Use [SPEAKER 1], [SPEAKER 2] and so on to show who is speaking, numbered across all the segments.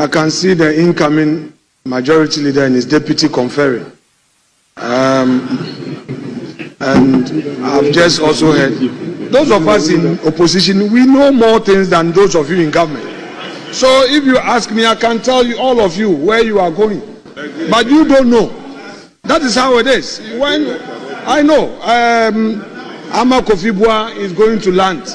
[SPEAKER 1] I can see the incoming majority leader and his deputy conferring. And I've just also heard, those of us in opposition, we know more things than those of you in government. So if you ask me, I can tell you, all of you, where you are going. But you don't know. That is how it is. When I know Ama Kofibua is going to land.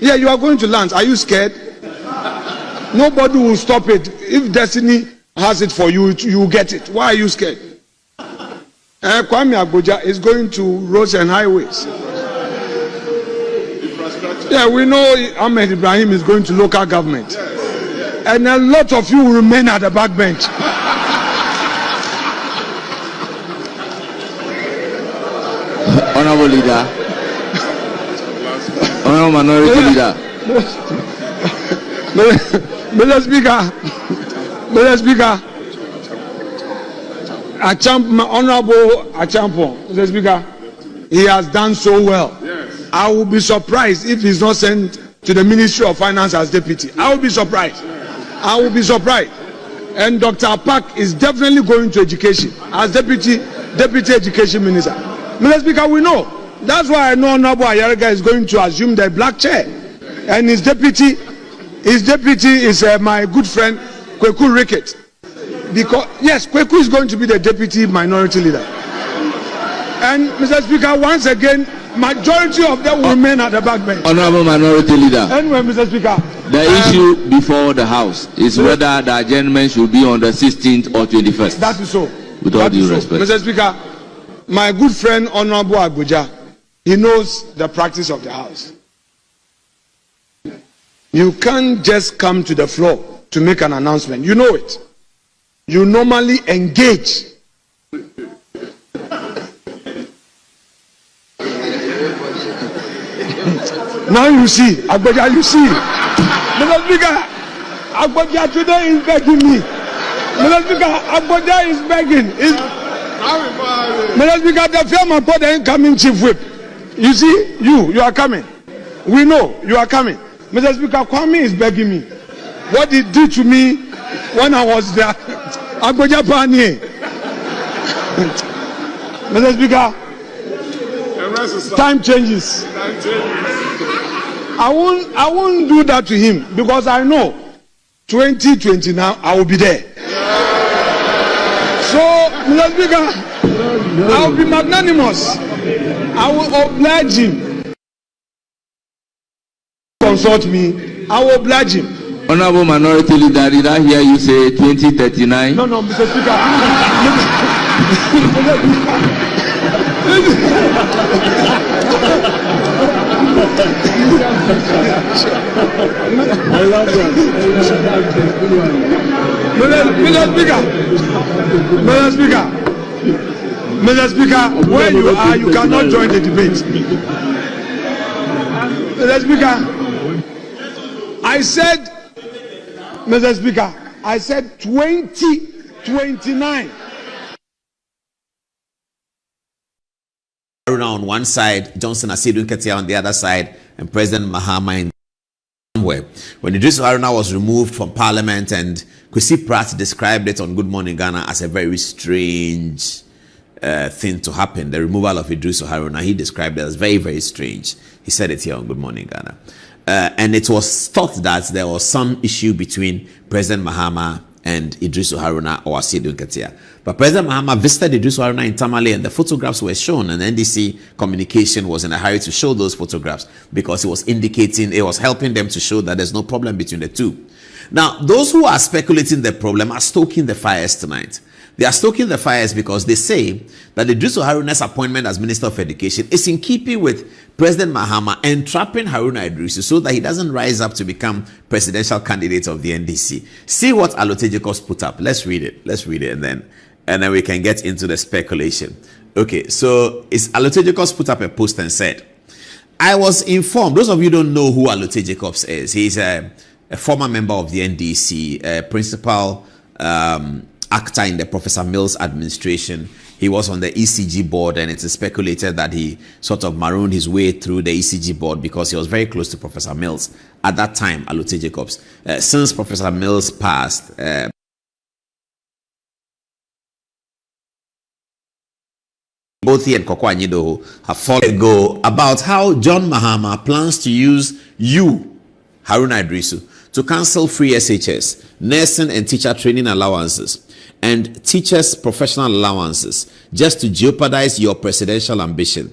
[SPEAKER 1] Yeah, you are going to land. Are you scared? Nobody will stop it. If destiny has it for you, you will get it. Why are you scared? Kwame Agboja is going to roads and highways. Yeah, we know Ahmed Ibrahim is going to local government. And a lot of you will remain at the back bench.
[SPEAKER 2] Honorable Leader. Honorable Minority Leader.
[SPEAKER 1] Mr. Speaker, Honorable Achampo, Mr. Speaker, he has done so well. Yes. I will be surprised if he's not sent to the Ministry of Finance as deputy. I will be surprised. I will be surprised. And Dr. Apak is definitely going to education as deputy education minister. Mr. Speaker, we know. That's why I know Honorable Ayarega is going to assume the black chair. And his deputy is my good friend Kweku Rickett. Because yes, Kweku is going to be the deputy minority leader. And Mr. Speaker, once again, majority of them will remain at the back bench.
[SPEAKER 2] Honorable Minority Leader.
[SPEAKER 1] Anyway, Mr. Speaker,
[SPEAKER 2] the issue before the House is whether the adjournment should be on the 16th or 21st.
[SPEAKER 1] That is so.
[SPEAKER 2] With all due respect.
[SPEAKER 1] Mr. Speaker, my good friend Honorable Agboja, he knows the practice of the House. You can't just come to the floor to make an announcement. You know it. You normally engage. Now you see, Agboja, you see. Mr. Speaker, Agboja today is begging me. Mr. Speaker, Agboja is begging. Mr. Speaker, the firm put the incoming chief whip. You see, you are coming. We know you are coming. Mr. Speaker, Kwame is begging me. What he did to me when I was there, Agboja Pani. Mr. Speaker, time changes. I won't do that to him because I know 2020 now I will be there. So, Mr. Speaker, I will be magnanimous. I will oblige him. Consult me. I will oblige him.
[SPEAKER 2] Honorable Minority Leader, did I hear you say 2039?
[SPEAKER 1] No, Mr. Speaker.
[SPEAKER 3] I love that.
[SPEAKER 1] Mr. Speaker, where you are, you cannot join the debate. Mr. Speaker, I said, Mr. Speaker, I said 2029.
[SPEAKER 4] On one side, Johnson Asiedu Nketia on the other side, and President Mahama in somewhere. When Idris Haruna was removed from Parliament, and Kwesi Pratt described it on Good Morning Ghana as a very strange thing to happen, the removal of Idris Haruna. He described it as very, very strange. He said it here on Good Morning Ghana. And it was thought that there was some issue between President Mahama and Idris Haruna or Asiedu Nketia. But President Mahama visited Idris Haruna in Tamale, and the photographs were shown, and NDC communication was in a hurry to show those photographs because it was indicating, it was helping them to show that there's no problem between the two. Now, those who are speculating the problem are stoking the fires tonight. They are stoking the fires because they say that Idris Haruna's appointment as Minister of Education is in keeping with President Mahama entrapping Haruna Idrisu so that he doesn't rise up to become presidential candidate of the NDC. See what Allotey Jacobs put up. Let's read it. And then we can get into the speculation. Okay, so Allotey Jacobs put up a post and said, I was informed, those of you who don't know who Allotey Jacobs is, he's a former member of the NDC, principal actor in the Professor Mills administration he was on the ECG board, and it is speculated that he sort of marooned his way through the ECG board because he was very close to Professor Mills at that time, Allotey Jacobs. Since Professor Mills passed, both he and Koko Anyido have fallen go about how John Mahama plans to use you, Haruna Idrisu, to cancel free SHS, nursing and teacher training allowances, and teachers' professional allowances just to jeopardize your presidential ambition.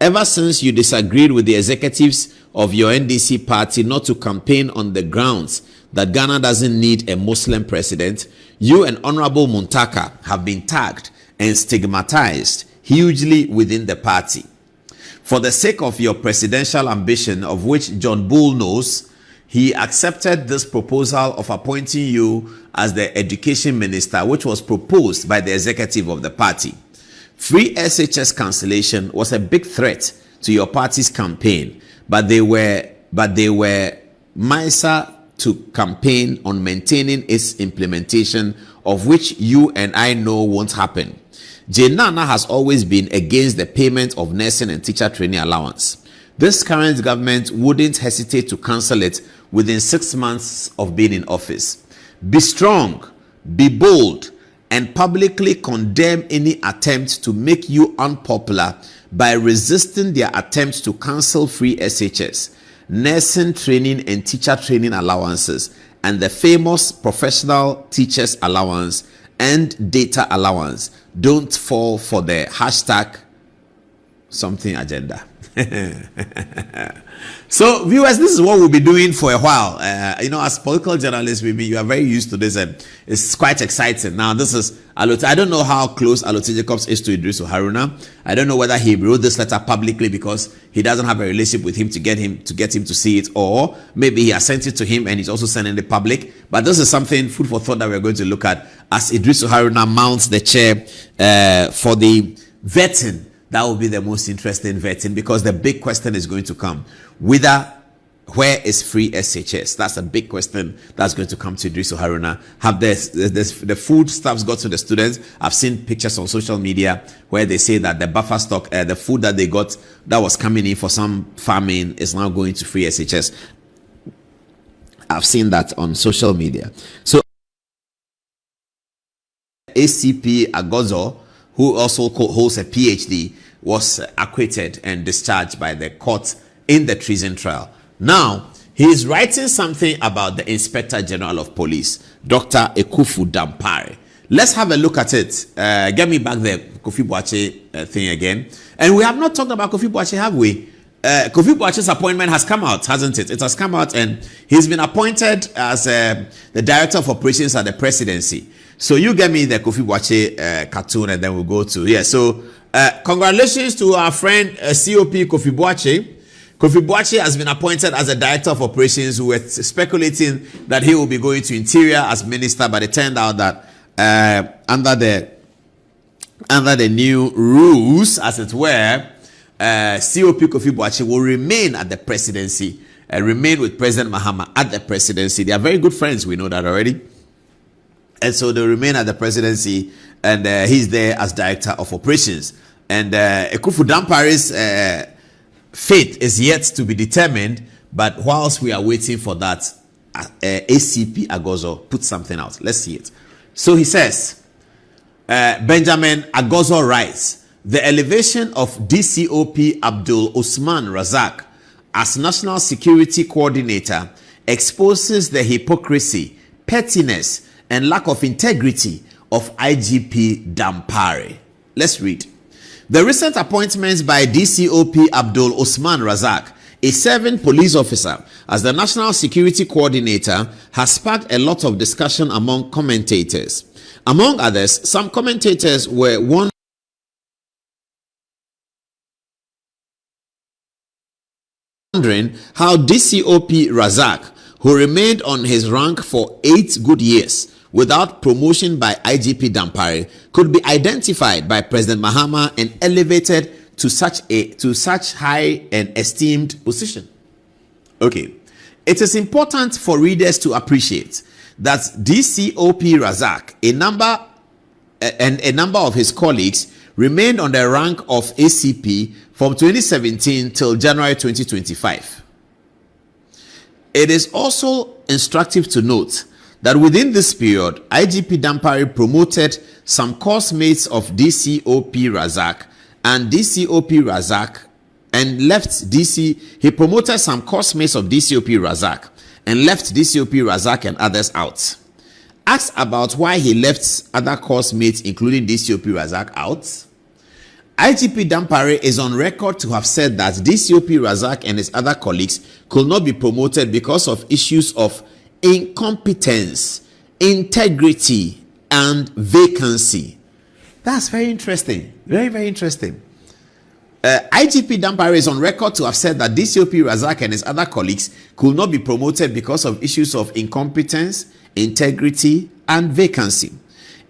[SPEAKER 4] Ever since you disagreed with the executives of your NDC party not to campaign on the grounds that Ghana doesn't need a Muslim president, you and Honorable Muntaka have been tagged and stigmatized hugely within the party. For the sake of your presidential ambition, of which John Bull knows, he accepted this proposal of appointing you as the education minister, which was proposed by the executive of the party. Free SHS cancellation was a big threat to your party's campaign, but they were miser to campaign on maintaining its implementation, of which you and I know won't happen. Nana has always been against the payment of nursing and teacher training allowance. This current government wouldn't hesitate to cancel it within 6 months of being in office. Be strong, be bold, and publicly condemn any attempt to make you unpopular by resisting their attempts to cancel free SHS, nursing training and teacher training allowances, and the famous professional teachers allowance and data allowance. Don't fall for the hashtag something agenda. So, viewers, this is what we'll be doing for a while. As political journalists, you are very used to this, and it's quite exciting. Now, this is Allotey. I don't know how close Allotey Jacobs is to Idrisu Haruna. I don't know whether he wrote this letter publicly because he doesn't have a relationship with him to get him to see it, or maybe he has sent it to him and he's also sending the public. But this is something, food for thought, that we're going to look at as Idrisu Haruna mounts the chair for the vetting. That will be the most interesting vetting, because the big question is going to come. Where is free SHS? That's a big question that's going to come to Idrisu Haruna. Have the food stuffs got to the students? I've seen pictures on social media where they say that the buffer stock, the food that they got that was coming in for some farming, is now going to free SHS. I've seen that on social media. So ACP Agozo, who also holds a PhD, was acquitted and discharged by the court in the treason trial. Now, he is writing something about the Inspector General of Police, Dr. Ekufu Dampare. Let's have a look at it. Get me back the Kofi Boakye thing again. And we have not talked about Kofi Boakye, have we? Kofi Boakye's appointment has come out, hasn't it? It has come out, and he's been appointed as the Director of Operations at the Presidency. So you get me the Kofi Boakye cartoon, and then we'll go to, So congratulations to our friend COP Kofi Boakye. Kofi Boakye has been appointed as the Director of Operations. We were speculating that he will be going to Interior as Minister, but it turned out that under the new rules, as it were, COP Kofi Boakye will remain at the Presidency, remain with President Mahama at the Presidency. They are very good friends, we know that already. And so they remain at the Presidency, and he's there as Director of Operations. And Ekufu Dampare's fate is yet to be determined, but whilst we are waiting for that, ACP Agozo put something out. Let's see it. So he says, Benjamin Agozo writes, the elevation of DCOP Abdul Usman Razak as National Security Coordinator exposes the hypocrisy, pettiness, and lack of integrity of IGP Dampare. Let's read. The recent appointments by DCOP Abdul Usman Razak, a serving police officer, as the National Security Coordinator has sparked a lot of discussion among commentators. Among others, some commentators were wondering how DCOP Razak, who remained on his rank for 8 good years without promotion by IGP Dampare, could be identified by President Mahama and elevated to such high and esteemed position. Okay, it is important for readers to appreciate that DCOP Razak, a number of his colleagues remained on the rank of ACP from 2017 till January 2025. It is also instructive to note that within this period, IGP Dampare promoted some course-mates of DCOP Razak and DCOP Razak and left DC. He promoted some course-mates of DCOP Razak and left DCOP Razak and others out. Asked about why he left other course-mates, including DCOP Razak, out, IGP Dampare is on record to have said that DCOP Razak and his other colleagues could not be promoted because of issues of incompetence, integrity, and vacancy. That's very interesting. Very, very interesting. IGP Dampare is on record to have said that DCOP Razak and his other colleagues could not be promoted because of issues of incompetence, integrity, and vacancy.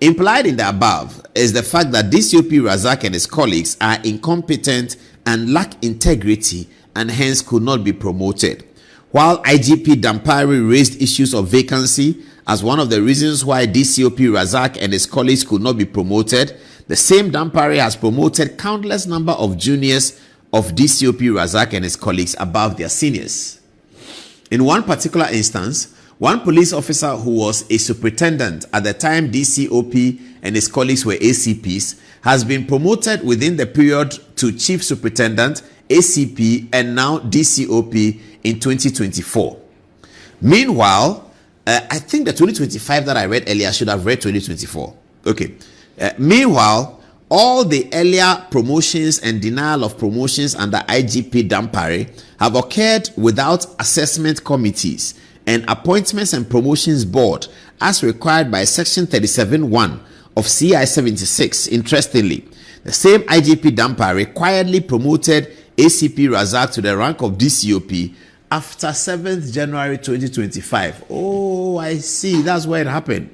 [SPEAKER 4] Implied in the above is the fact that DCOP Razak and his colleagues are incompetent and lack integrity and hence could not be promoted. While IGP Dampare raised issues of vacancy as one of the reasons why DCOP Razak and his colleagues could not be promoted, the same Dampare has promoted countless number of juniors of DCOP Razak and his colleagues above their seniors. In one particular instance, one police officer who was a superintendent at the time DCOP and his colleagues were ACPs has been promoted within the period to chief superintendent, ACP, and now DCOP in 2024. Meanwhile, I think the 2025 that I read earlier should have read 2024. Okay. Meanwhile, all the earlier promotions and denial of promotions under IGP Dampare have occurred without assessment committees and appointments and promotions board as required by section 37(1) of CI 76. Interestingly, the same IGP Dampare quietly promoted ACP Razak to the rank of DCOP after 7th January 2025. Oh, I see. That's where it happened.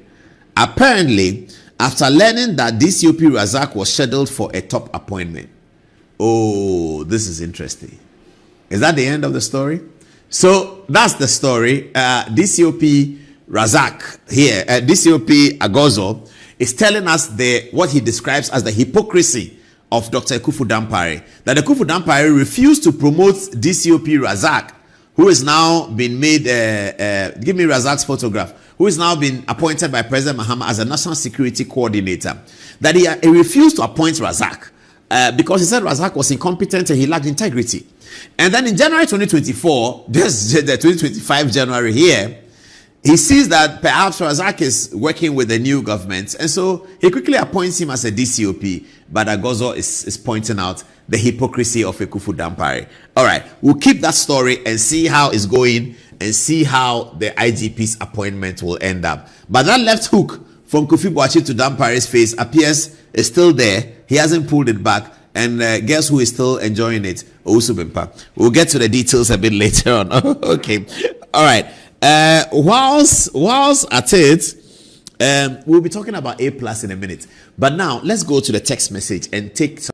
[SPEAKER 4] Apparently, after learning that DCOP Razak was scheduled for a top appointment. Oh, this is interesting. Is that the end of the story? So that's the story. DCOP Razak here, DCOP Agozo is telling us what he describes as the hypocrisy of Dr. Ekufu Dampare. That Ekufu Dampare refused to promote DCOP Razak, who is now been made, give me Razak's photograph, who is now been appointed by President Mahama as a national security coordinator. That he refused to appoint Razak because he said Razak was incompetent and he lacked integrity. And then in January 2024, just the 2025 January here, he sees that perhaps Razak is working with the new government, and so he quickly appoints him as a DCOP. But Agozo is pointing out the hypocrisy of Ekufu Dampare. All right, we'll keep that story and see how it's going and see how the IGP's appointment will end up. But that left hook from Kofi Boakye to Dampare's face appears is still there. He hasn't pulled it back. And guess who is still enjoying it? Owusu Bempah. We'll get to the details a bit later on. Okay. All right. Whilst at it, we'll be talking about A+ in a minute. But now, let's go to the text message and take some